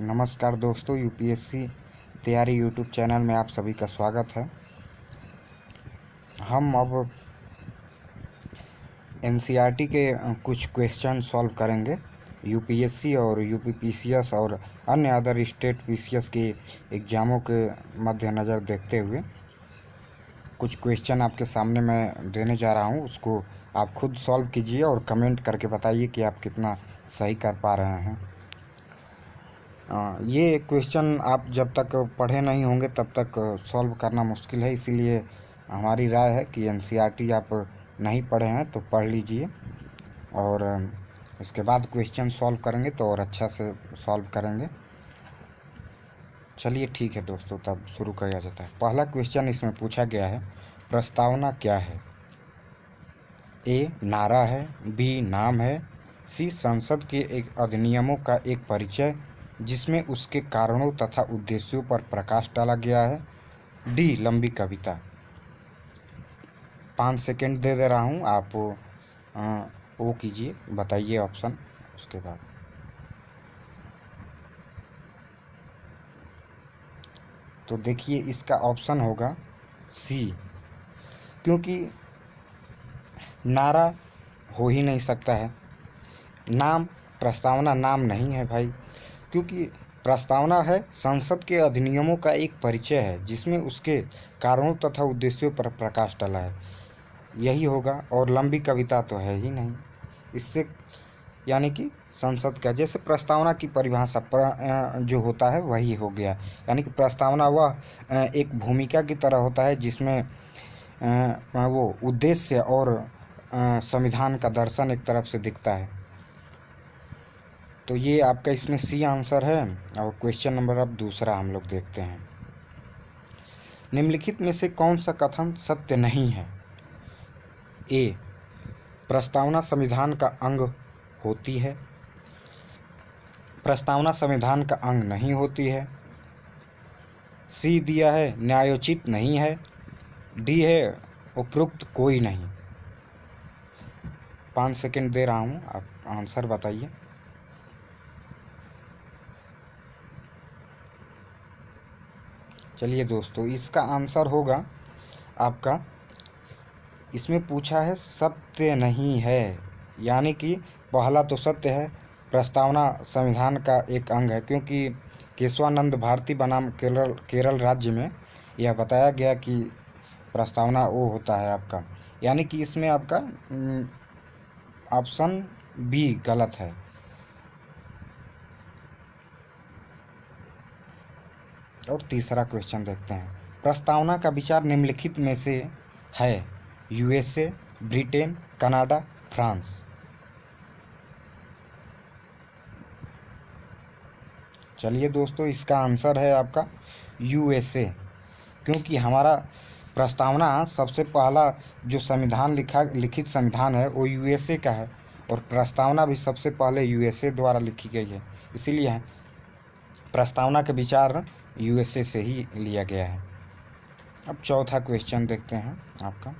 नमस्कार दोस्तों, यूपीएससी तैयारी यूट्यूब चैनल में आप सभी का स्वागत है। हम अब एनसीईआरटी के कुछ क्वेश्चन सॉल्व करेंगे। यूपीएससी और यूपीपीसीएस और अन्य अदर स्टेट पीसीएस के एग्ज़ामों के मद्देनज़र देखते हुए कुछ क्वेश्चन आपके सामने मैं देने जा रहा हूं। उसको आप खुद सॉल्व कीजिए और कमेंट करके बताइए कि आप कितना सही कर पा रहे हैं। ये क्वेश्चन आप जब तक पढ़े नहीं होंगे तब तक सॉल्व करना मुश्किल है, इसीलिए हमारी राय है कि एनसीईआरटी आप नहीं पढ़े हैं तो पढ़ लीजिए और इसके बाद क्वेश्चन सॉल्व करेंगे तो और अच्छा से सॉल्व करेंगे। चलिए ठीक है दोस्तों, तब शुरू किया जाता है। पहला क्वेश्चन इसमें पूछा गया है, प्रस्तावना क्या है? ए नारा है, बी नाम है, सी संसद के एक अधिनियमों का एक परिचय जिसमें उसके कारणों तथा उद्देश्यों पर प्रकाश डाला गया है, डी लंबी कविता। 5 सेकंड दे रहा हूँ, आप वो कीजिए, बताइए ऑप्शन उसके बाद। तो देखिए इसका ऑप्शन होगा सी, क्योंकि नारा हो ही नहीं सकता है। नाम, प्रस्तावना नाम नहीं है भाई, क्योंकि प्रस्तावना है संसद के अधिनियमों का एक परिचय है जिसमें उसके कारणों तथा उद्देश्यों पर प्रकाश डाला है, यही होगा। और लंबी कविता तो है ही नहीं, इससे यानी कि संसद का जैसे प्रस्तावना की परिभाषा जो होता है वही हो गया। यानी कि प्रस्तावना वह एक भूमिका की तरह होता है जिसमें वो उद्देश्य और संविधान का दर्शन एक तरफ से दिखता है। तो ये आपका इसमें सी आंसर है। और क्वेश्चन नंबर अब दूसरा हम लोग देखते हैं। निम्नलिखित में से कौन सा कथन सत्य नहीं है? ए प्रस्तावना संविधान का अंग होती है, प्रस्तावना संविधान का अंग नहीं होती है। सी दिया है न्यायोचित नहीं है, डी है उपरोक्त कोई नहीं। 5 सेकंड दे रहा हूँ, आप आंसर बताइए। चलिए दोस्तों, इसका आंसर होगा आपका, इसमें पूछा है सत्य नहीं है, यानी कि पहला तो सत्य है, प्रस्तावना संविधान का एक अंग है, क्योंकि केशवानंद भारती बनाम केरल राज्य में यह बताया गया कि प्रस्तावना वो होता है आपका, यानी कि इसमें आपका ऑप्शन बी गलत है। और तीसरा क्वेश्चन देखते हैं। प्रस्तावना का विचार निम्नलिखित में से है? USA, Britain, Canada, France. चलिए दोस्तों, इसका आंसर है आपका यूएसए, क्योंकि हमारा प्रस्तावना सबसे पहला जो संविधान लिखित संविधान है वो यूएसए का है, और प्रस्तावना भी सबसे पहले यूएसए द्वारा लिखी गई है, इसीलिए प्रस्तावना का विचार यूएसए से ही लिया गया है। अब चौथा क्वेश्चन देखते हैं आपका।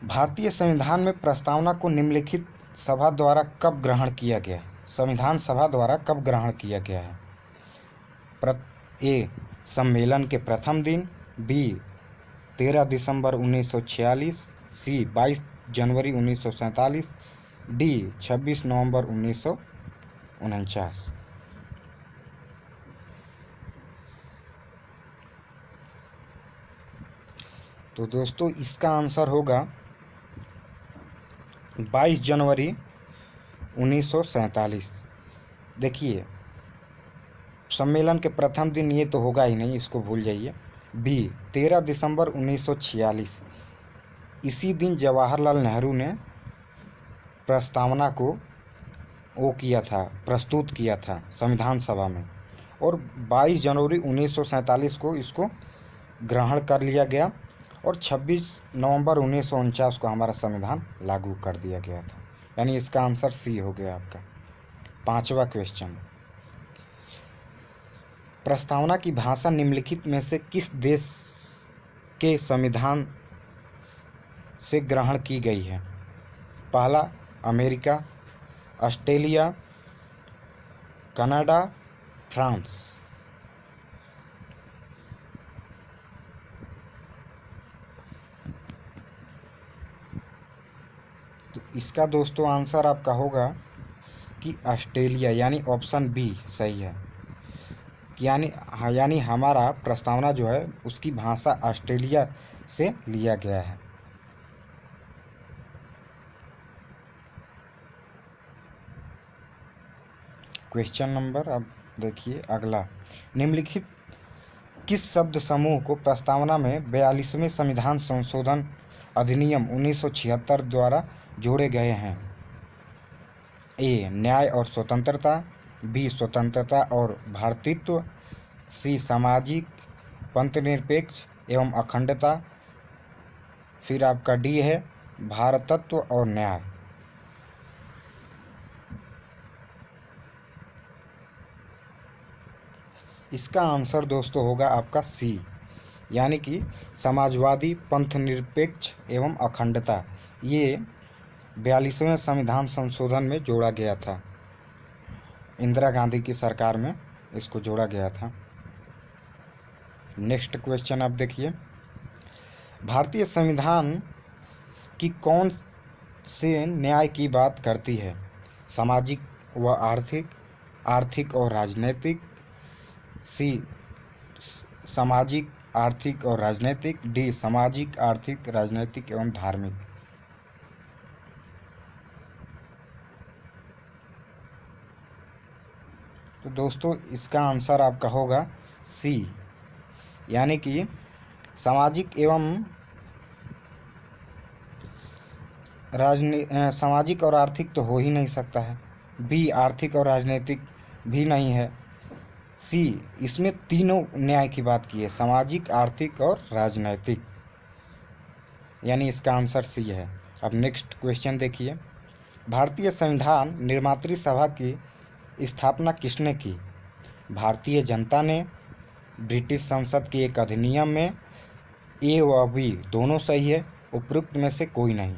भारतीय संविधान में प्रस्तावना को निम्नलिखित सभा द्वारा कब ग्रहण किया गया? संविधान सभा द्वारा कब ग्रहण किया गया है? ए सम्मेलन के प्रथम दिन, बी 13 दिसंबर 1946, सी 22 जनवरी 1947, डी 26 नवंबर 1949। तो दोस्तों इसका आंसर होगा 22 जनवरी 1947। देखिए सम्मेलन के प्रथम दिन ये तो होगा ही नहीं, इसको भूल जाइए। बी 13 दिसंबर 1946, इसी दिन जवाहरलाल नेहरू ने प्रस्तावना को वो किया था, प्रस्तुत किया था संविधान सभा में, और 22 जनवरी 1947 को इसको ग्रहण कर लिया गया, और 26 नवंबर 1949 को हमारा संविधान लागू कर दिया गया था। यानी इसका आंसर सी हो गया आपका। पांचवा क्वेश्चन, प्रस्तावना की भाषा निम्नलिखित में से किस देश के संविधान से ग्रहण की गई है? पहला अमेरिका, ऑस्ट्रेलिया, कनाडा, फ्रांस। तो इसका दोस्तों आंसर आपका होगा कि ऑस्ट्रेलिया, यानी ऑप्शन बी सही है। यानी हमारा प्रस्तावना जो है उसकी भाषा ऑस्ट्रेलिया से लिया गया है। क्वेश्चन नंबर अब देखिए अगला, निम्नलिखित किस शब्द समूह को प्रस्तावना में 42वें संविधान संशोधन अधिनियम 1976 द्वारा जोड़े गए हैं? ए न्याय और स्वतंत्रता, बी स्वतंत्रता और भ्रातृत्व, सी सामाजिक पंथनिरपेक्ष एवं अखंडता, फिर आपका डी है भारतत्व और न्याय। इसका आंसर दोस्तों होगा आपका सी, यानी कि समाजवादी पंथनिरपेक्ष एवं अखंडता। ये 42वें संविधान संशोधन में जोड़ा गया था, इंदिरा गांधी की सरकार में इसको जोड़ा गया था। नेक्स्ट क्वेश्चन आप देखिए, भारतीय संविधान की कौन से न्याय की बात करती है? सामाजिक व आर्थिक, आर्थिक और राजनैतिक, सी सामाजिक आर्थिक और राजनैतिक, डी सामाजिक आर्थिक राजनैतिक एवं धार्मिक। तो दोस्तों इसका आंसर आपका होगा सी, यानी कि सामाजिक एवं सामाजिक और आर्थिक तो हो ही नहीं सकता है, बी आर्थिक और राजनीतिक भी नहीं है, सी इसमें तीनों न्याय की बात की है, सामाजिक आर्थिक और राजनैतिक, यानी इसका आंसर सी है। अब नेक्स्ट क्वेश्चन देखिए, भारतीय संविधान निर्मात्री सभा की स्थापना किसने की? भारतीय जनता ने, ब्रिटिश संसद के एक अधिनियम में, ए व बी दोनों सही है, उपरोक्त में से कोई नहीं।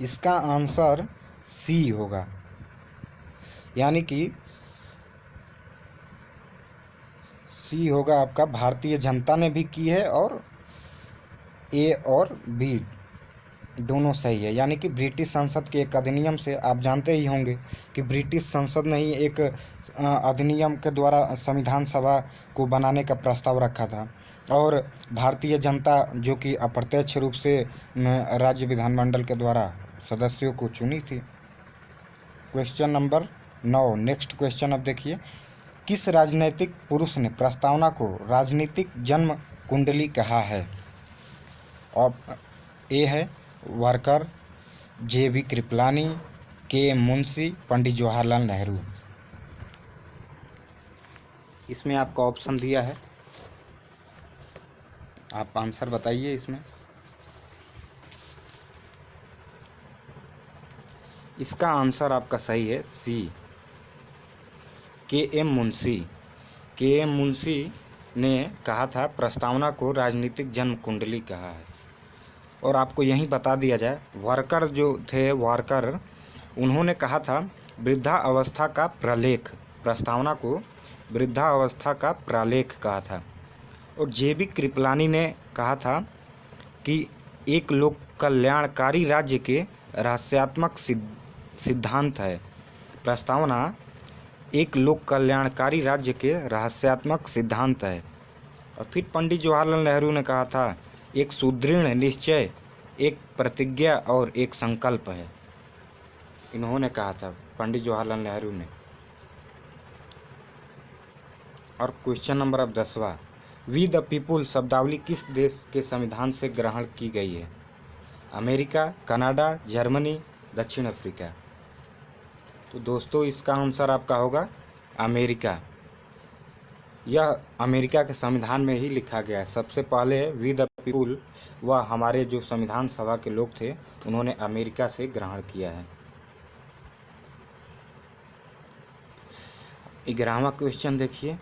इसका आंसर सी होगा, यानी कि सी होगा आपका, भारतीय जनता ने भी की है और ए और बी दोनों सही है। यानी कि ब्रिटिश संसद के एक अधिनियम से, आप जानते ही होंगे कि ब्रिटिश संसद ने ही एक अधिनियम के द्वारा संविधान सभा को बनाने का प्रस्ताव रखा था, और भारतीय जनता जो कि अप्रत्यक्ष रूप से राज्य विधानमंडल के द्वारा सदस्यों को चुनी थी। क्वेश्चन नंबर 9, नेक्स्ट क्वेश्चन अब देखिए, किस राजनीतिक पुरुष ने प्रस्तावना को राजनीतिक जन्म कुंडली कहा है? और ए है वारकर, जे.बी. कृपलानी, के.एम. मुंशी, पंडित जवाहरलाल नेहरू। इसमें आपका ऑप्शन दिया है, आप आंसर बताइए इसमें। इसका आंसर आपका सही है सी, के.एम. मुंशी। के.एम. मुंशी ने कहा था प्रस्तावना को राजनीतिक जन्म कुंडली कहा है। और आपको यहीं बता दिया जाए, वारकर जो थे, वारकर उन्होंने कहा था वृद्धावस्था का प्रलेख, प्रस्तावना को वृद्धावस्था का प्रलेख कहा था। और जे.बी. कृपलानी ने कहा था कि एक लोक कल्याणकारी राज्य के रहस्यात्मक सिद्धांत है। प्रस्तावना एक लोक कल्याणकारी राज्य के रहस्यात्मक सिद्धांत है। और फिर पंडित जवाहरलाल नेहरू ने कहा था एक सुदृढ़ निश्चय, एक प्रतिज्ञा और एक संकल्प है। इन्होंने कहा था पंडित जवाहरलाल नेहरू ने। और क्वेश्चन नंबर अब 10वां, वी द पीपुल शब्दावली किस देश के संविधान से ग्रहण की गई है? अमेरिका, कनाडा, जर्मनी, दक्षिण अफ्रीका। तो दोस्तों इसका आंसर आपका होगा अमेरिका। यह अमेरिका के संविधान में ही लिखा गया है। सबसे पहले वी द पीपुल व हमारे जो संविधान सभा के लोग थे उन्होंने अमेरिका से ग्रहण किया है। 11वां क्वेश्चन देखिए,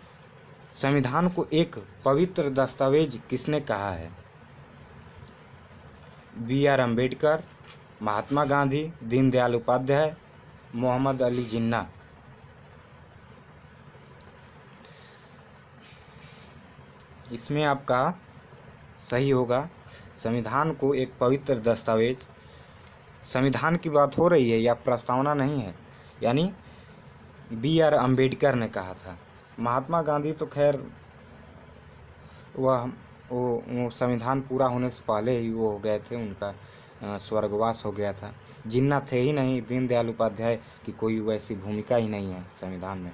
संविधान को एक पवित्र दस्तावेज किसने कहा है? B.R. अम्बेडकर, महात्मा गांधी, दीनदयाल उपाध्याय, मोहम्मद अली जिन्ना। इसमें आपका सही होगा संविधान को एक पवित्र दस्तावेज। संविधान की बात हो रही है या प्रस्तावना नहीं है, यानी B.R. अम्बेडकर ने कहा था। महात्मा गांधी तो खैर वो संविधान पूरा होने से पहले ही वो हो गए थे, उनका स्वर्गवास हो गया था। जिन्ना थे ही नहीं। दीनदयाल उपाध्याय की कोई वैसी भूमिका ही नहीं है संविधान में।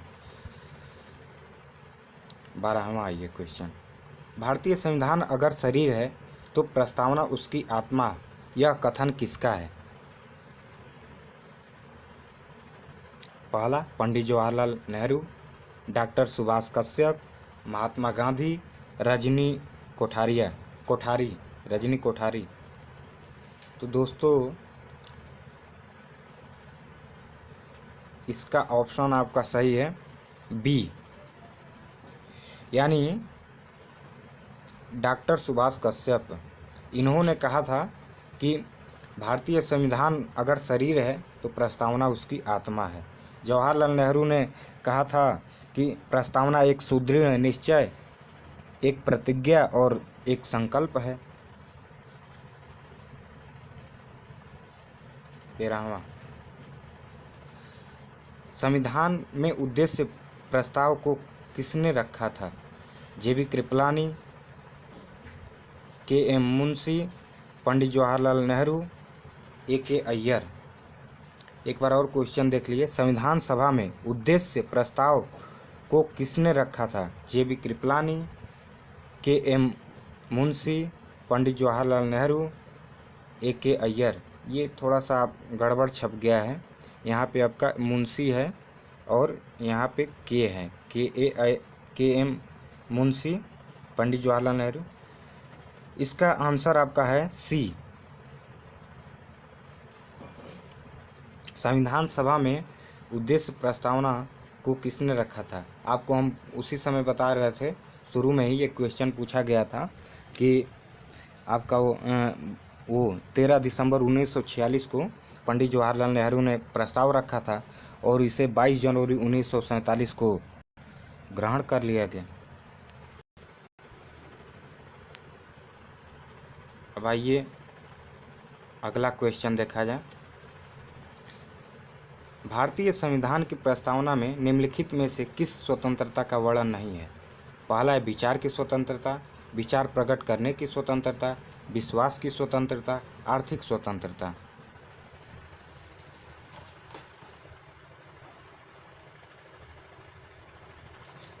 12वां आइए क्वेश्चन। भारतीय संविधान अगर शरीर है तो प्रस्तावना उसकी आत्मा, यह कथन किसका है? पहला पंडित जवाहरलाल नेहरू, डॉक्टर सुभाष कश्यप, महात्मा गांधी, रजनी कोठारी। तो दोस्तों इसका ऑप्शन आपका सही है बी, यानी डॉक्टर सुभाष कश्यप। इन्होंने कहा था कि भारतीय संविधान अगर शरीर है तो प्रस्तावना उसकी आत्मा है। जवाहरलाल नेहरू ने कहा था कि प्रस्तावना एक सुदृढ़ निश्चय, एक प्रतिज्ञा और एक संकल्प है। 13वां, संविधान में उद्देश्य प्रस्ताव को किसने रखा था? J.B. Kripalani, K.M. Munshi, Pandit Jawaharlal Nehru, A.K. Iyer. एक बार और क्वेश्चन देख लीजिए। संविधान सभा में उद्देश्य प्रस्ताव को किसने रखा था? J.B. Kripalani, K.M. Munshi, Pandit Jawaharlal Nehru, A.K. Iyer. ये थोड़ा सा गड़बड़ छप गया है, यहाँ पे आपका मुंशी है और यहाँ पे के है, K.M. मुंशी, पंडित जवाहरलाल नेहरू। इसका आंसर आपका है सी। संविधान सभा में उद्देश्य प्रस्तावना को किसने रखा था? आपको हम उसी समय बता रहे थे, शुरू में ही ये क्वेश्चन पूछा गया था कि आपका वो 13 दिसंबर 1946 को पंडित जवाहरलाल नेहरू ने प्रस्ताव रखा था और इसे 22 जनवरी 1947 को ग्रहण कर लिया गया। अब आइए अगला क्वेश्चन देखा जाए। भारतीय संविधान की प्रस्तावना में निम्नलिखित में से किस स्वतंत्रता का वर्णन नहीं है? पहला है विचार की स्वतंत्रता, विचार प्रकट करने की स्वतंत्रता, विश्वास की स्वतंत्रता, आर्थिक स्वतंत्रता।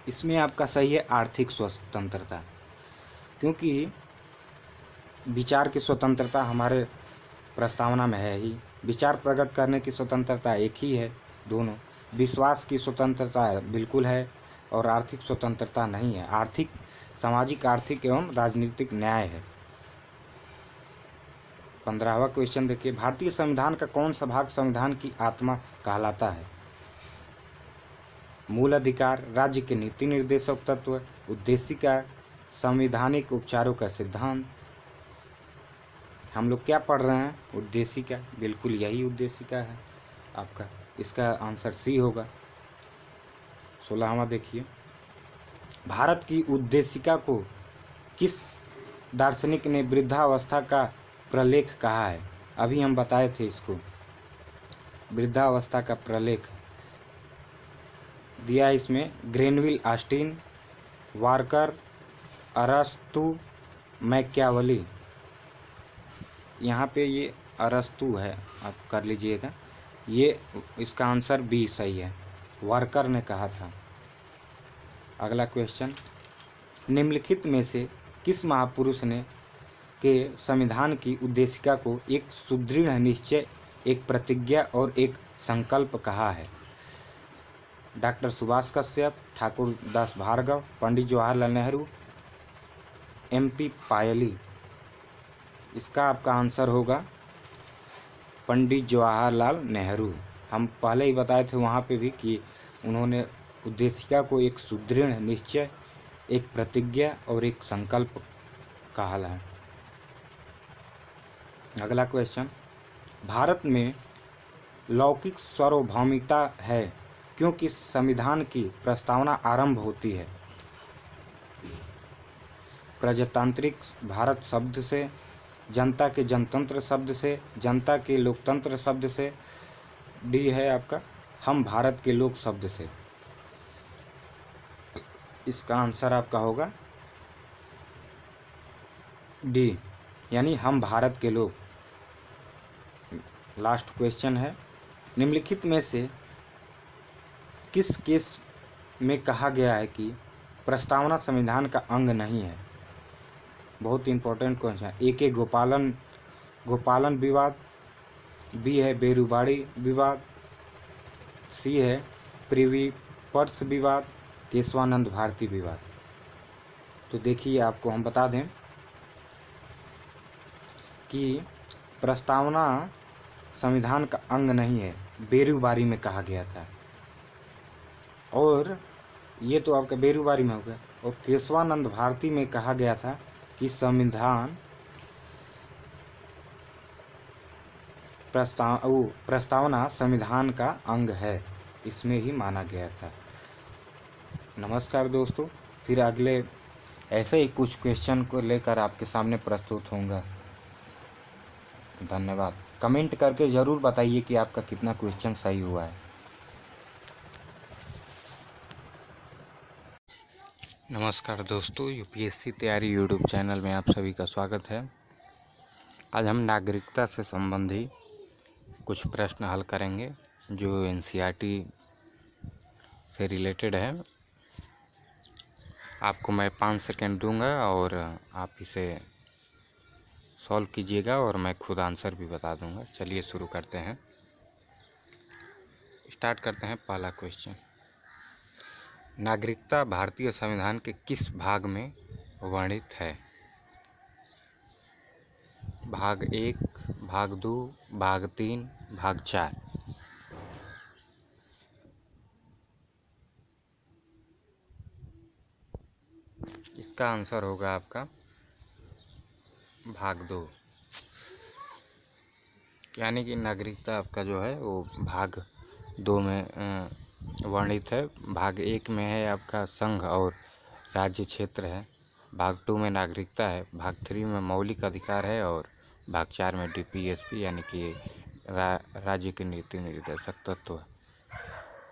इसमें आपका सही है आर्थिक स्वतंत्रता, क्योंकि विचार की स्वतंत्रता हमारे प्रस्तावना में है ही, विचार प्रकट करने की स्वतंत्रता एक ही है दोनों, विश्वास की स्वतंत्रता बिल्कुल है और आर्थिक स्वतंत्रता नहीं है। आर्थिक, सामाजिक, आर्थिक एवं राजनीतिक न्याय है। 15वां क्वेश्चन देखिए। भारतीय संविधान का कौन सा भाग संविधान की आत्मा कहलाता है? मूल अधिकार, राज्य के नीति निर्देशक तत्व, उद्देशिका, संवैधानिक उपचारों का सिद्धांत। हम लोग क्या पढ़ रहे हैं? उद्देशिका। बिल्कुल यही उद्देशिका है आपका, इसका आंसर सी होगा। 16वां देखिए। भारत की उद्देशिका को किस दार्शनिक ने वृद्धावस्था का प्रलेख कहा है? अभी हम बताए थे इसको, वृद्धावस्था का प्रलेख दिया इसमें ग्रेनविल ऑस्टिन, वार्कर, अरस्तु, मैकियावेली। यहाँ पे ये अरस्तु है, आप कर लीजिएगा, ये इसका आंसर बी सही है, वार्कर ने कहा था। अगला क्वेश्चन। निम्नलिखित में से किस महापुरुष ने के संविधान की उद्देशिका को एक सुदृढ़ निश्चय, एक प्रतिज्ञा और एक संकल्प कहा है? डॉक्टर सुभाष कश्यप, ठाकुर दास भार्गव, पंडित जवाहरलाल नेहरू, MP पायली। इसका आपका आंसर होगा पंडित जवाहरलाल नेहरू। हम पहले ही बताए थे वहाँ पे भी कि उन्होंने उद्देशिका को एक सुदृढ़ निश्चय, एक प्रतिज्ञा और एक संकल्प कहा है। अगला क्वेश्चन, भारत में लौकिक सार्वभौमिकता है क्योंकि संविधान की प्रस्तावना आरंभ होती है प्रजातांत्रिक भारत शब्द से, जनता के जनतंत्र शब्द से, जनता के लोकतंत्र शब्द से, डी है आपका हम भारत के लोग शब्द से। इसका आंसर आपका होगा डी, यानी हम भारत के लोग। लास्ट क्वेश्चन है, निम्नलिखित में से किस केस में कहा गया है कि प्रस्तावना संविधान का अंग नहीं है? बहुत इंपॉर्टेंट क्वेश्चन है। ए के गोपालन विवाद, बी है बेरुबाड़ी विवाद, सी है प्रिवी पर्स विवाद, केशवानंद भारती विवाद। तो देखिए, आपको हम बता दें कि प्रस्तावना संविधान का अंग नहीं है, बेरुबारी में कहा गया था। और ये तो आपका बेरुबारी में हो गया। और केशवानंद भारती में कहा गया था कि प्रस्तावना संविधान का अंग है, इसमें ही माना गया था। नमस्कार दोस्तों, फिर अगले ऐसे ही कुछ क्वेश्चन को लेकर आपके सामने प्रस्तुत होऊंगा। धन्यवाद। कमेंट करके ज़रूर बताइए कि आपका कितना क्वेश्चन सही हुआ है। नमस्कार दोस्तों, यूपीएससी तैयारी यूट्यूब चैनल में आप सभी का स्वागत है। आज हम नागरिकता से संबंधी कुछ प्रश्न हल करेंगे जो एनसीईआरटी से रिलेटेड है। आपको मैं 5 सेकंड दूंगा और आप इसे सॉल्व कीजिएगा और मैं खुद आंसर भी बता दूंगा। चलिए शुरू करते हैं। स्टार्ट करते हैं। पहला क्वेश्चन, नागरिकता भारतीय संविधान के किस भाग में वर्णित है? भाग 1, भाग 2, भाग 3, भाग 4। इसका आंसर होगा आपका भाग 2, यानी कि नागरिकता आपका जो है वो भाग 2 में वर्णित है। भाग 1 में है आपका संघ और राज्य क्षेत्र है, भाग 2 में नागरिकता है, भाग 3 में मौलिक अधिकार है और भाग 4 में डीपीएसपी यानी कि राज्य के नीति निर्देशक तत्व है।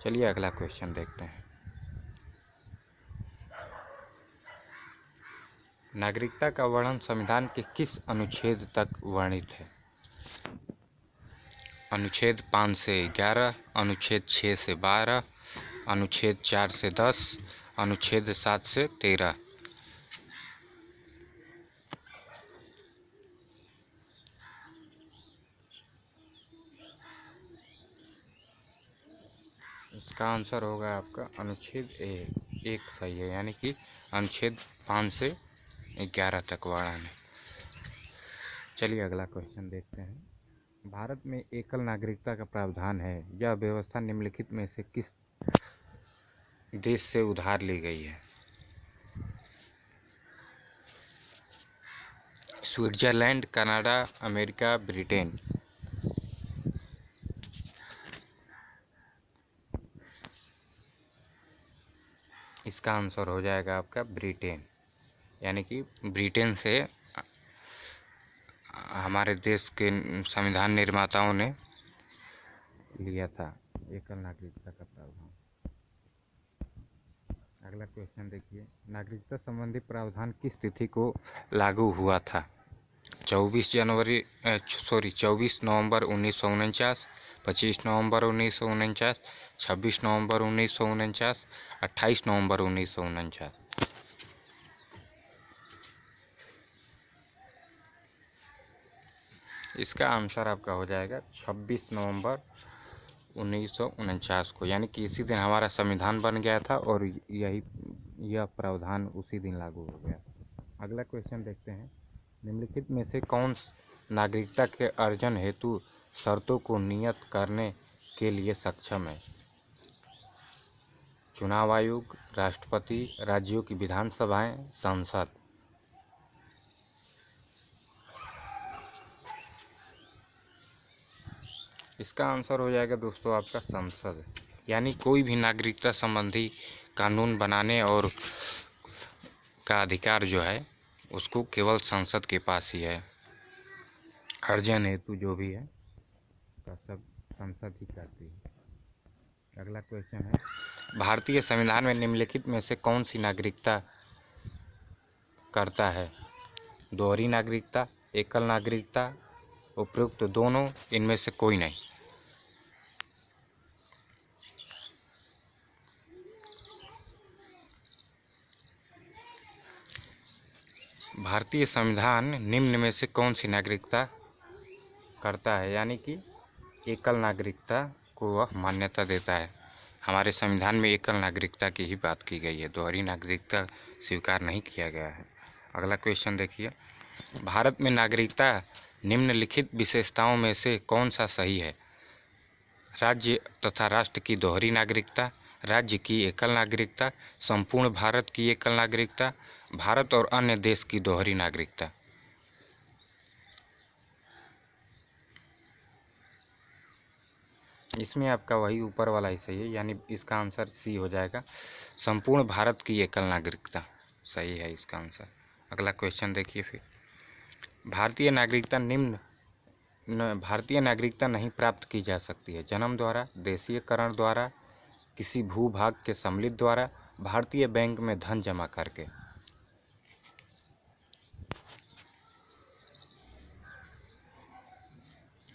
चलिए अगला क्वेश्चन देखते हैं। नागरिकता का वर्णन संविधान के किस अनुच्छेद तक वर्णित है? अनुच्छेद 5 से 11, अनुच्छेद 6 से 12, अनुच्छेद 4 से 10, अनुच्छेद 7 से 13। इसका आंसर होगा आपका अनुच्छेद 1 सही है, यानी कि अनुच्छेद 5 से 11 तक वर्णन है। चलिए अगला क्वेश्चन देखते हैं। भारत में एकल नागरिकता का प्रावधान है, यह व्यवस्था निम्नलिखित में से किस देश से उधार ली गई है? Switzerland, Canada, America, Britain. इसका आंसर हो जाएगा आपका ब्रिटेन, यानी कि ब्रिटेन से हमारे देश के संविधान निर्माताओं ने लिया था एकल नागरिकता का प्रावधान। अगला क्वेश्चन देखिए, नागरिकता संबंधी प्रावधान किस तिथि को लागू हुआ था? 24 नवंबर 1949, 25 नवंबर 1949, 26 नवंबर 1949, 28 नवंबर 1949। इसका आंसर आपका हो जाएगा 26 नवंबर 1949 को, यानी कि इसी दिन हमारा संविधान बन गया था और यह प्रावधान उसी दिन लागू हो गया। अगला क्वेश्चन देखते हैं। निम्नलिखित में से कौन नागरिकता के अर्जन हेतु शर्तों को नियत करने के लिए सक्षम है? चुनाव आयोग, राष्ट्रपति, राज्यों की विधानसभाएं, संसद। इसका आंसर हो जाएगा दोस्तों आपका संसद, यानी कोई भी नागरिकता संबंधी कानून बनाने और का अधिकार जो है उसको केवल संसद के पास ही है। अर्जन हेतु जो भी है का सब संसद ही करती है। अगला क्वेश्चन है, भारतीय संविधान में निम्नलिखित में से कौन सी नागरिकता करता है? दोहरी नागरिकता, एकल नागरिकता, उपयुक्त दोनों, इनमें से कोई नहीं। भारतीय संविधान निम्न में से कौन सी नागरिकता करता है, यानी कि एकल नागरिकता को वह मान्यता देता है। हमारे संविधान में एकल नागरिकता की ही बात की गई है, दोहरी नागरिकता स्वीकार नहीं किया गया है। अगला क्वेश्चन देखिए, भारत में नागरिकता निम्नलिखित विशेषताओं में से कौन सा सही है? राज्य तथा राष्ट्र की दोहरी नागरिकता, राज्य की एकल नागरिकता, संपूर्ण भारत की एकल नागरिकता, भारत और अन्य देश की दोहरी नागरिकता। इसमें आपका वही ऊपर वाला ही सही है, यानी इसका आंसर सी हो जाएगा, संपूर्ण भारत की एकल नागरिकता सही है इसका आंसर। अगला क्वेश्चन देखिए फिर, भारतीय नागरिकता नहीं प्राप्त की जा सकती है जन्म द्वारा, देशीयकरण द्वारा, किसी भूभाग के सम्मिलित द्वारा, भारतीय बैंक में धन जमा करके।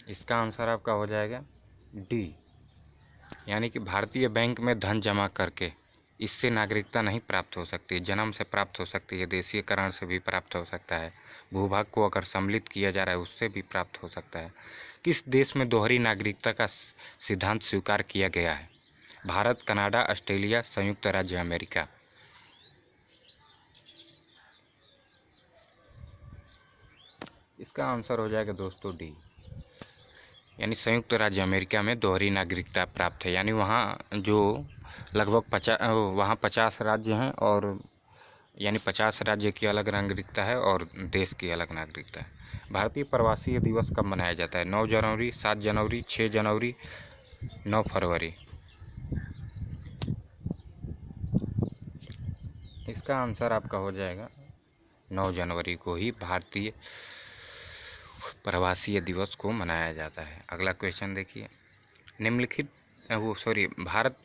इसका आंसर आपका हो जाएगा डी, यानी कि भारतीय बैंक में धन जमा करके, इससे नागरिकता नहीं प्राप्त हो सकती। जन्म से प्राप्त हो सकती है, देशीयकरण से भी प्राप्त हो सकता है, भूभाग को अगर सम्मिलित किया जा रहा है उससे भी प्राप्त हो सकता है। किस देश में दोहरी नागरिकता का सिद्धांत स्वीकार किया गया है? भारत, कनाडा, ऑस्ट्रेलिया, संयुक्त राज्य अमेरिका। इसका आंसर हो जाएगा दोस्तों डी, यानी संयुक्त राज्य अमेरिका में दोहरी नागरिकता प्राप्त है, यानी वहाँ जो लगभग 50 राज्य हैं, और यानी 50 राज्य की अलग नागरिकता है और देश की अलग नागरिकता है। भारतीय प्रवासी दिवस कब मनाया जाता है? 9 जनवरी, 7 जनवरी, 6 जनवरी, 9 फरवरी। इसका आंसर आपका हो जाएगा 9 जनवरी को ही भारतीय प्रवासी दिवस को मनाया जाता है। अगला क्वेश्चन देखिए, भारत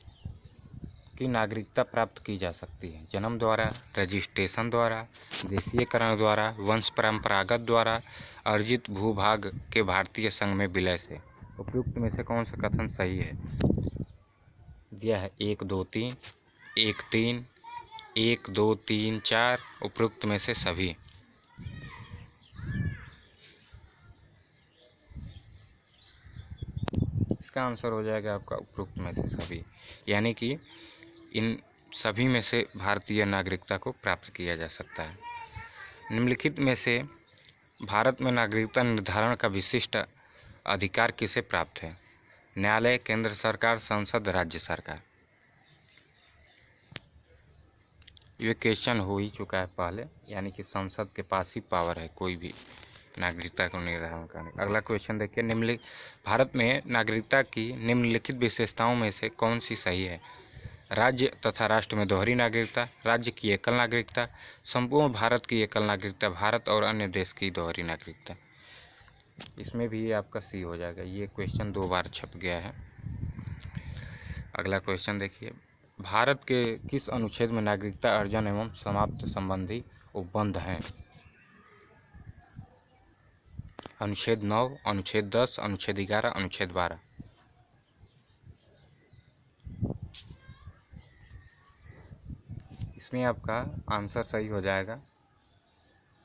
की नागरिकता प्राप्त की जा सकती है जन्म द्वारा, रजिस्ट्रेशन द्वारा, देशीयकरण द्वारा, वंश परंपरागत द्वारा, अर्जित भूभाग के भारतीय संघ में विलय से। उपयुक्त में से कौन सा कथन सही है? दिया है 1 2 3, 1 3, 1 2 3 4, उपयुक्त में से सभी। इसका आंसर हो जाएगा आपका उपयुक्त में से सभी, यानी कि इन सभी में से भारतीय नागरिकता को प्राप्त किया जा सकता है। निम्नलिखित में से भारत में नागरिकता निर्धारण का विशिष्ट अधिकार किसे प्राप्त है? न्यायालय, केंद्र सरकार, संसद, राज्य सरकार। ये क्वेश्चन हो ही चुका है पहले, यानी कि संसद के पास ही पावर है कोई भी नागरिकता को निर्धारण करने। अगला क्वेश्चन देखिए, भारत में नागरिकता की निम्नलिखित विशेषताओं में से कौन सी सही है? राज्य तथा राष्ट्र में दोहरी नागरिकता, राज्य की एकल नागरिकता, संपूर्ण भारत की एकल नागरिकता, भारत और अन्य देश की दोहरी नागरिकता। इसमें भी आपका सी हो जाएगा, ये क्वेश्चन 2 बार छप गया है। अगला क्वेश्चन देखिए, भारत के किस अनुच्छेद में नागरिकता अर्जन एवं समाप्त संबंधी उपबंध हैं? अनुच्छेद 9, अनुच्छेद 10, अनुच्छेद 11, अनुच्छेद 12। इसमें आपका आंसर सही हो जाएगा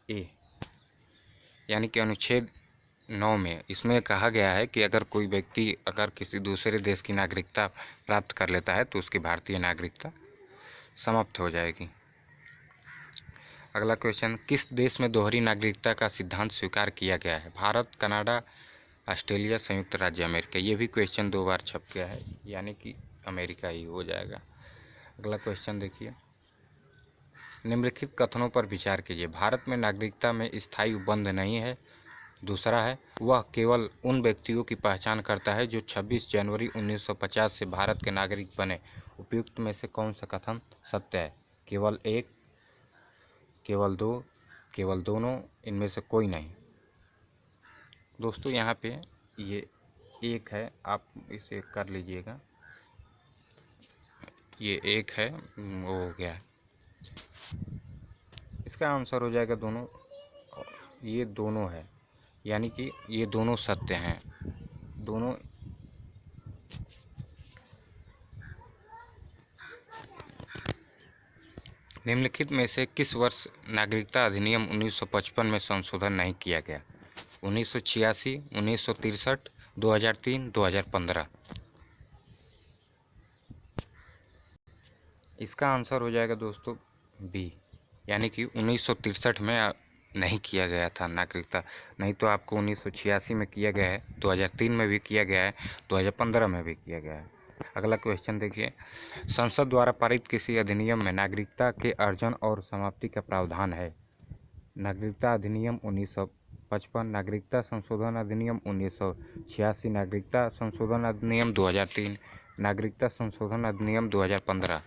ए, यानी कि अनुच्छेद 9 में इसमें कहा गया है कि अगर कोई व्यक्ति अगर किसी दूसरे देश की नागरिकता प्राप्त कर लेता है तो उसकी भारतीय नागरिकता समाप्त हो जाएगी। अगला क्वेश्चन, किस देश में दोहरी नागरिकता का सिद्धांत स्वीकार किया गया है? भारत, कनाडा, ऑस्ट्रेलिया, संयुक्त राज्य अमेरिका। ये भी क्वेश्चन 2 बार छप गया है, यानी कि अमेरिका ही हो जाएगा। अगला क्वेश्चन देखिए, निम्नलिखित कथनों पर विचार कीजिए। भारत में नागरिकता में स्थायी उपबंध नहीं है, दूसरा है, वह केवल उन व्यक्तियों की पहचान करता है जो 26 जनवरी 1950 से भारत के नागरिक बने। उपयुक्त में से कौन सा कथन सत्य है? केवल एक, केवल दो, केवल दोनों, इनमें से कोई नहीं। दोस्तों यहाँ पे ये एक है, आप इसे कर लीजिएगा। ये एक है, वो हो गया। इसका आंसर हो जाएगा दोनों। ये दोनों है, यानी कि ये दोनों सत्य हैं। दोनों निम्नलिखित में से किस वर्ष नागरिकता अधिनियम 1955 में संशोधन नहीं किया गया? 1986, 1963, 2003, 2015। इसका आंसर हो जाएगा दोस्तों बी, यानी कि 1963 में नहीं किया गया था नागरिकता। नहीं तो आपको 1986 में किया गया है, 2003 में भी किया गया है, 2015 में भी किया गया है। अगला क्वेश्चन देखिए, संसद द्वारा पारित किसी अधिनियम में नागरिकता के अर्जन और समाप्ति का प्रावधान है? नागरिकता अधिनियम 1955, नागरिकता संशोधन अधिनियम 1986, नागरिकता संशोधन अधिनियम 2003, नागरिकता संशोधन अधिनियम 2015।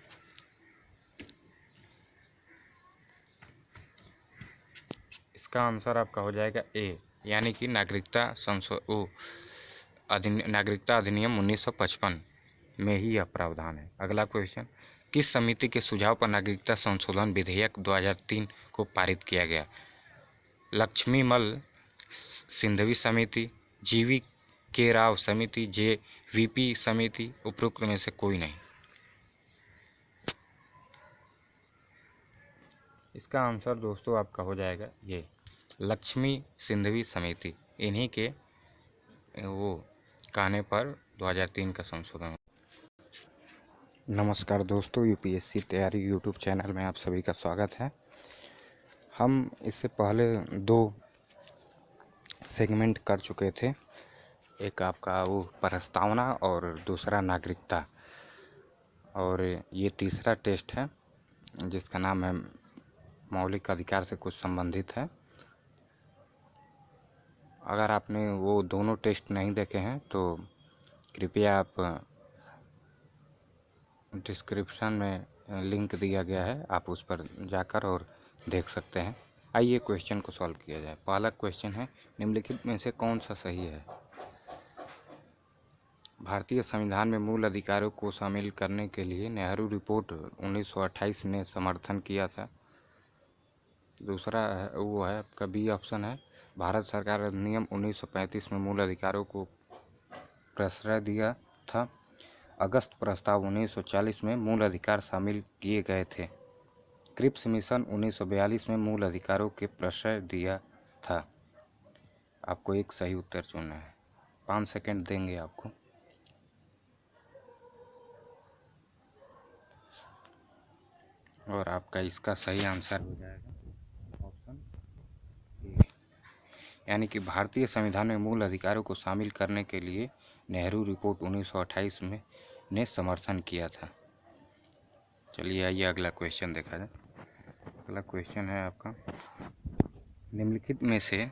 इसका आंसर आपका हो जाएगा ए, यानी कि नागरिकता अधिनियम 1955 में ही यह प्रावधान है। अगला क्वेश्चन, किस समिति के सुझाव पर नागरिकता संशोधन विधेयक 2003 को पारित किया गया? लक्ष्मीमल सिंघवी समिति, जीवी के राव समिति, JVP समिति, उपरोक्त में से कोई नहीं। इसका आंसर दोस्तों आपका हो जाएगा ये लक्ष्मी सिंघवी समिति। इन्हीं के वो कहने पर 2003 का संशोधन। नमस्कार दोस्तों, UPSC तैयारी यूट्यूब चैनल में आप सभी का स्वागत है। हम इससे पहले 2 सेगमेंट कर चुके थे, एक आपका वो प्रस्तावना और दूसरा नागरिकता, और ये तीसरा टेस्ट है जिसका नाम है मौलिक अधिकार से कुछ संबंधित है। अगर आपने वो दोनों टेस्ट नहीं देखे हैं तो कृपया आप डिस्क्रिप्शन में लिंक दिया गया है, आप उस पर जाकर और देख सकते हैं। आइए क्वेश्चन को सॉल्व किया जाए। पहला क्वेश्चन है, निम्नलिखित में से कौन सा सही है? भारतीय संविधान में मूल अधिकारों को शामिल करने के लिए नेहरू रिपोर्ट 1928 ने समर्थन किया था। दूसरा वो है आपका बी ऑप्शन है, भारत सरकार अधिनियम 1935 में मूल अधिकारों को प्रश्रय दिया था। अगस्त प्रस्ताव 1940 में मूल अधिकार शामिल किए गए थे। क्रिप्स मिशन 1942 में मूल अधिकारों के प्रश्रय दिया था। आपको एक सही उत्तर चुनना है, 5 सेकंड देंगे आपको। और आपका इसका सही आंसर हो जाएगा ऑप्शन ए, यानी कि भारतीय संविधान में मूल अधिकारों को शामिल करने के लिए नेहरू रिपोर्ट 1928 में ने समर्थन किया था। चलिए आइए अगला क्वेश्चन देखा जाए। अगला क्वेश्चन है आपका, निम्नलिखित में से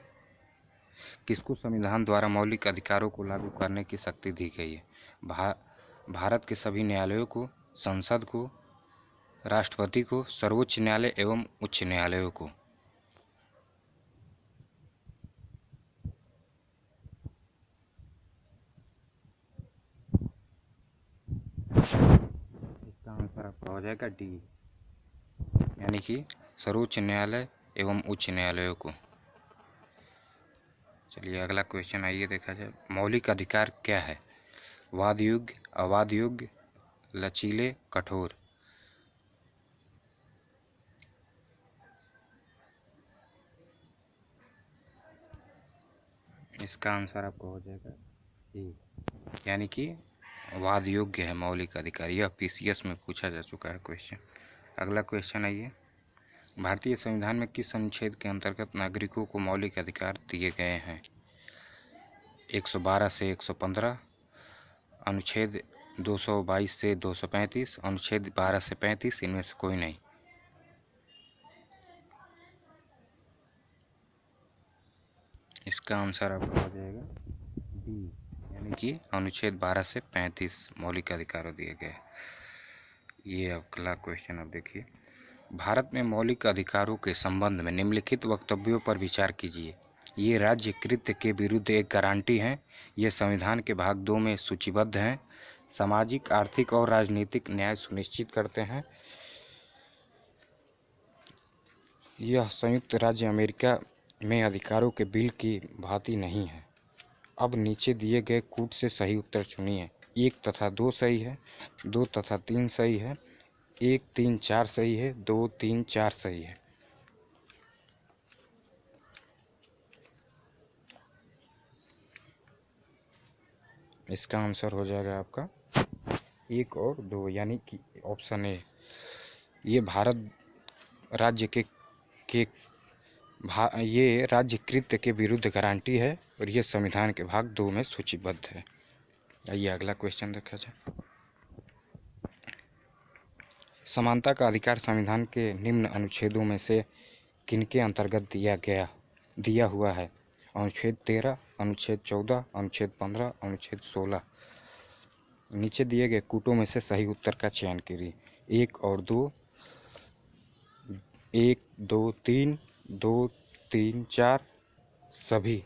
किसको संविधान द्वारा मौलिक अधिकारों को लागू करने की शक्ति दी गई है? भारत के सभी न्यायालयों को, संसद को, राष्ट्रपति को, सर्वोच्च न्यायालय एवं उच्च न्यायालयों को। इसका आंसर आपका हो जाएगा डी, यानी कि सर्वोच्च न्यायालय एवं उच्च न्यायालयों को। चलिए अगला क्वेश्चन आइए देखा जाए। मौलिक अधिकार क्या है? वाद योग्य, अवाद योग्य, लचीले, कठोर। इसका आंसर आपको हो जाएगा ए, यानी कि वाद योग्य है मौलिक अधिकार। यह PCS में पूछा जा चुका है क्वेश्चन। अगला क्वेश्चन आइए, भारतीय संविधान में किस अनुच्छेद के अंतर्गत नागरिकों को मौलिक अधिकार दिए गए हैं? 112 से 115, अनुच्छेद 222 से 235, अनुच्छेद 12 से 35, इनमें से कोई नहीं। इसका इसका आंसर आपका हो जाएगा बी, यानी कि अनुच्छेद 12 से 35 मौलिक अधिकारों दिए गए। ये अगला क्वेश्चन अब देखिए, भारत में मौलिक अधिकारों के संबंध में निम्नलिखित वक्तव्यों पर विचार कीजिए। ये राज्य कृत्य के विरुद्ध एक गारंटी हैं। ये संविधान के भाग 2 में सूचीबद्ध हैं। सामाजिक, आर्थिक और राजनीतिक न्याय सुनिश्चित करते हैं। यह संयुक्त राज्य अमेरिका में अधिकारों के बिल की भांति नहीं है। अब नीचे दिए गए कूट से सही उत्तर चुनिए। 1 तथा 2 सही है, 2 तथा 3 सही है, 1, 3, 4 सही है, 2, 3, 4 सही है। इसका आंसर हो जाएगा आपका 1 और 2, यानी कि ऑप्शन ए। ये भारत राज्य ये राज्य कृत्य के विरुद्ध गारंटी है और ये संविधान के भाग 2 में सूचीबद्ध है। आइए अगला क्वेश्चन देखा जाए। समानता का अधिकार संविधान के निम्न अनुच्छेदों में से किनके अंतर्गत दिया हुआ है? अनुच्छेद 13, अनुच्छेद 14, अनुच्छेद 15, अनुच्छेद 16। नीचे दिए गए कूटों में से सही उत्तर का चयन करिए। 1 और 2, 1, 2, 3, 2, 3, 4 सभी।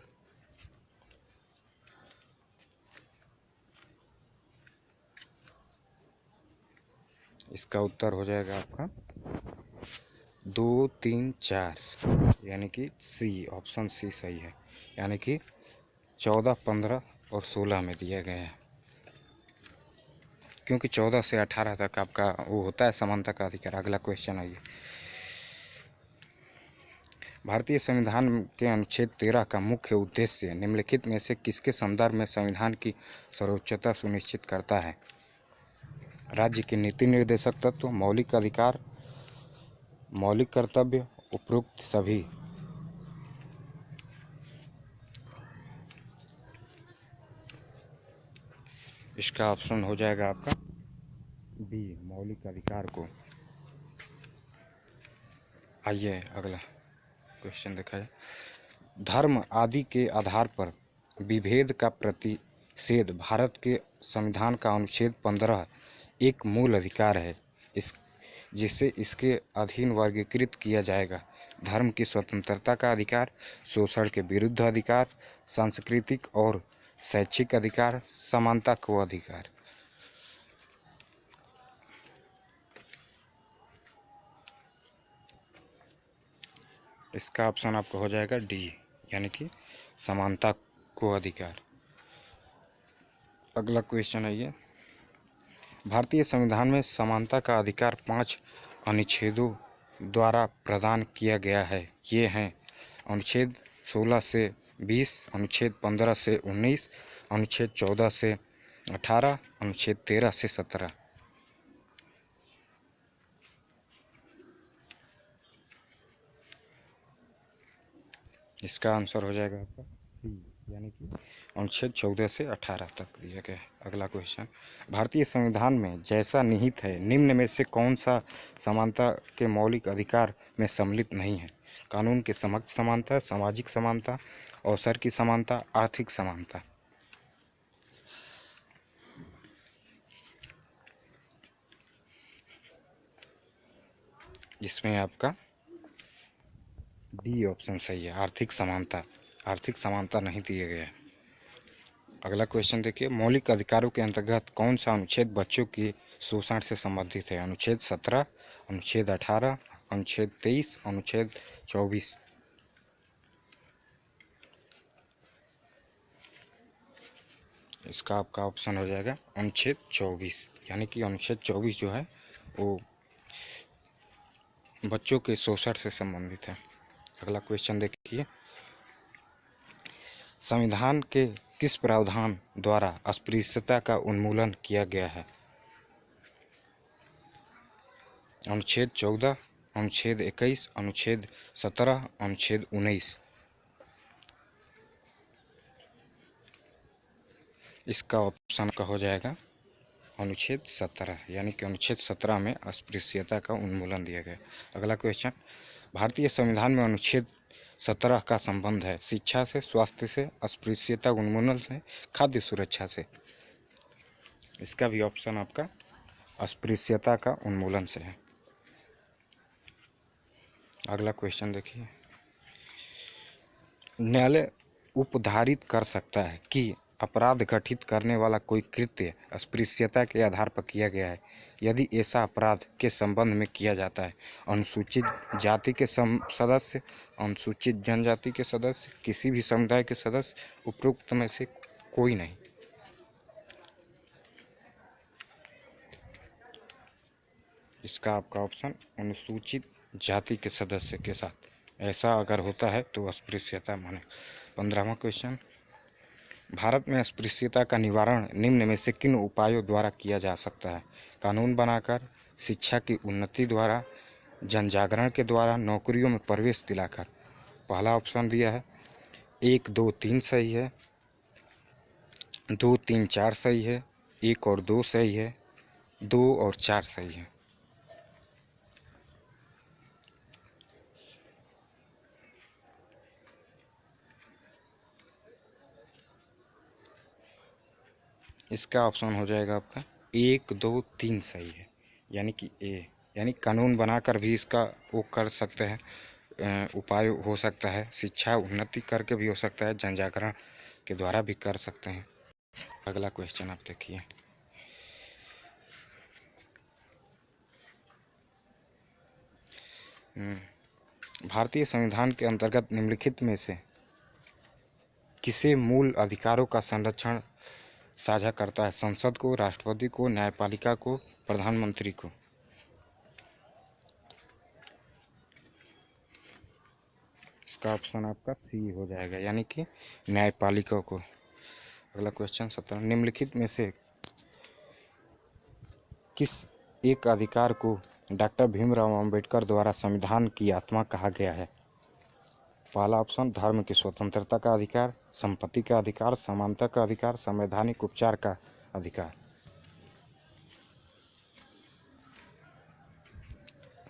इसका उत्तर हो जाएगा आपका 2, 3, 4, यानी कि सी, ऑप्शन सी सही है। यानी कि 14, 15 और 16 में दिया गया है, क्योंकि 14 से 18 तक आपका वो होता है समानता का अधिकार। अगला क्वेश्चन आइए। भारतीय संविधान के अनुच्छेद 13 का मुख्य उद्देश्य निम्नलिखित में से किसके संदर्भ में संविधान की सर्वोच्चता सुनिश्चित करता है? राज्य के नीति निर्देशक तत्व, मौलिक अधिकार, मौलिक कर्तव्य, उपरोक्त सभी। इसका ऑप्शन हो जाएगा आपका बी, मौलिक अधिकार को। आइए अगला क्वेश्चन देखा जाए। धर्म आदि के आधार पर विभेद का प्रतिषेध भारत के संविधान का अनुच्छेद 15 एक मूल अधिकार है, जिसे इसके अधीन वर्गीकृत किया जाएगा। धर्म की स्वतंत्रता का अधिकार, शोषण के विरुद्ध अधिकार, सांस्कृतिक और शैक्षिक अधिकार, समानता को अधिकार। इसका ऑप्शन आपको हो जाएगा डी, यानी कि समानता को अधिकार। अगला क्वेश्चन है ये, भारतीय संविधान में समानता का अधिकार 5 अनुच्छेदों द्वारा प्रदान किया गया है। ये हैं अनुच्छेद 16 से 20, अनुच्छेद 15 से 19, अनुच्छेद 14 से 18, अनुच्छेद 13 से 17। इसका आंसर हो जाएगा आपका सी, यानी कि अनुच्छेद 14 से 18 तक दिया गया है। अगला क्वेश्चन, भारतीय संविधान में जैसा निहित है निम्न में से कौन सा समानता के मौलिक अधिकार में सम्मिलित नहीं है? कानून के समक्ष समानता, सामाजिक समानता, अवसर की समानता, आर्थिक समानता। इसमें आपका डी ऑप्शन सही है, आर्थिक समानता। आर्थिक समानता नहीं दिया गया है। अगला क्वेश्चन देखिए, मौलिक अधिकारों के अंतर्गत कौन सा अनुच्छेद बच्चों की शोषण से संबंधित है? अनुच्छेद 17, अनुच्छेद 18, अनुच्छेद 23, अनुच्छेद 24। इसका आपका ऑप्शन हो जाएगा अनुच्छेद 24, यानी कि अनुच्छेद 24 जो है वो बच्चों के शोषण से संबंधित है। अगला क्वेश्चन देखिए, संविधान के किस प्रावधान द्वारा अस्पृश्यता का उन्मूलन किया गया है? अनुच्छेद 14, अनुच्छेद 21, अनुच्छेद 17, अनुच्छेद 19। इसका ऑप्शन का हो जाएगा अनुच्छेद 17, यानी कि अनुच्छेद 17 में अस्पृश्यता का उन्मूलन दिया गया। अगला क्वेश्चन, भारतीय संविधान में अनुच्छेद 17 का संबंध है शिक्षा से, स्वास्थ्य से, अस्पृश्यता उन्मूलन से, खाद्य सुरक्षा से। इसका भी ऑप्शन आपका अस्पृश्यता का उन्मूलन से है। अगला क्वेश्चन देखिए, न्यायालय उपधारित कर सकता है कि अपराध घटित करने वाला कोई कृत्य अस्पृश्यता के आधार पर किया गया है यदि ऐसा अपराध के संबंध में किया जाता है अनुसूचित जाति के सदस्य, अनुसूचित जनजाति के सदस्य, किसी भी समुदाय के सदस्य, उपरोक्त में से कोई नहीं। इसका आपका ऑप्शन अनुसूचित जाति के सदस्य के साथ ऐसा अगर होता है तो अस्पृश्यता माने। 15वां क्वेश्चन, भारत में अस्पृश्यता का निवारण निम्न में से किन उपायों द्वारा किया जा सकता है? कानून बनाकर, शिक्षा की उन्नति द्वारा, जनजागरण के द्वारा, नौकरियों में प्रवेश दिलाकर। पहला ऑप्शन दिया है 1, 2, 3 सही है, 2, 3, 4 सही है, 1 और 2 सही है, 2 और 4 सही है। इसका ऑप्शन हो जाएगा आपका 1, 2, 3 सही है, यानी कि ए, यानी कानून बनाकर भी इसका वो कर सकते हैं, उपाय हो सकता है, शिक्षा उन्नति करके भी हो सकता है, जनजागरण के द्वारा भी कर सकते हैं। अगला क्वेश्चन आप देखिए, भारतीय संविधान के अंतर्गत निम्नलिखित में से किसे मूल अधिकारों का संरक्षण साझा करता है? संसद को, राष्ट्रपति को, न्यायपालिका को, प्रधानमंत्री को। इसका ऑप्शन आपका सी हो जाएगा, यानी कि न्यायपालिका को। अगला क्वेश्चन 17, निम्नलिखित में से किस एक अधिकार को डॉक्टर भीमराव अंबेडकर द्वारा संविधान की आत्मा कहा गया है? पहला ऑप्शन धर्म की स्वतंत्रता का अधिकार, संपत्ति का अधिकार, समानता का अधिकार, संवैधानिक उपचार का अधिकार।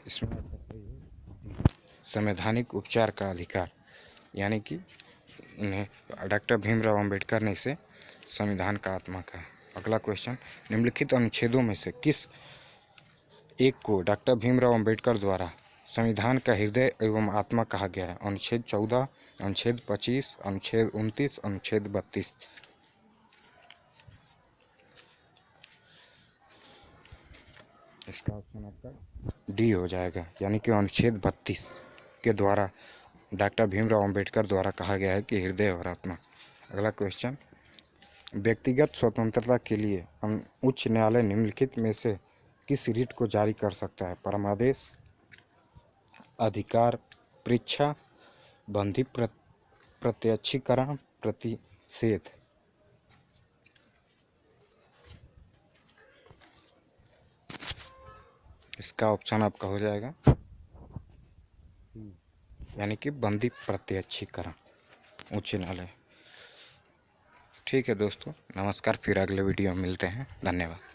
इसमें संवैधानिक उपचार का अधिकार, यानी कि इन्हें डॉक्टर भीमराव अंबेडकर ने इसे संविधान का आत्मा कहा। अगला क्वेश्चन, निम्नलिखित अनुच्छेदों में से किस एक को डॉक्टर भीमराव अंबेडकर द्वारा संविधान का हृदय एवं आत्मा कहा गया है? अनुच्छेद 14, अनुच्छेद 25, अनुच्छेद 29, अनुच्छेद 32। इसका ऑप्शन आपका डी हो जाएगा, यानी कि अनुच्छेद 32 के द्वारा डॉक्टर भीमराव अंबेडकर द्वारा कहा गया है कि हृदय और आत्मा। अगला क्वेश्चन, व्यक्तिगत स्वतंत्रता के लिए उच्च न्यायालय निम्नलिखित में से किस रिट को जारी कर सकता है? परमादेश, अधिकार परीक्षा, बंधी प्रत्यक्षीकरण, प्रतिषेध। इसका ऑप्शन आपका हो जाएगा यानी कि बंधी प्रत्यक्षीकरण, उच्च न्यायालय। ठीक है दोस्तों, नमस्कार, फिर अगले वीडियो में मिलते हैं। धन्यवाद।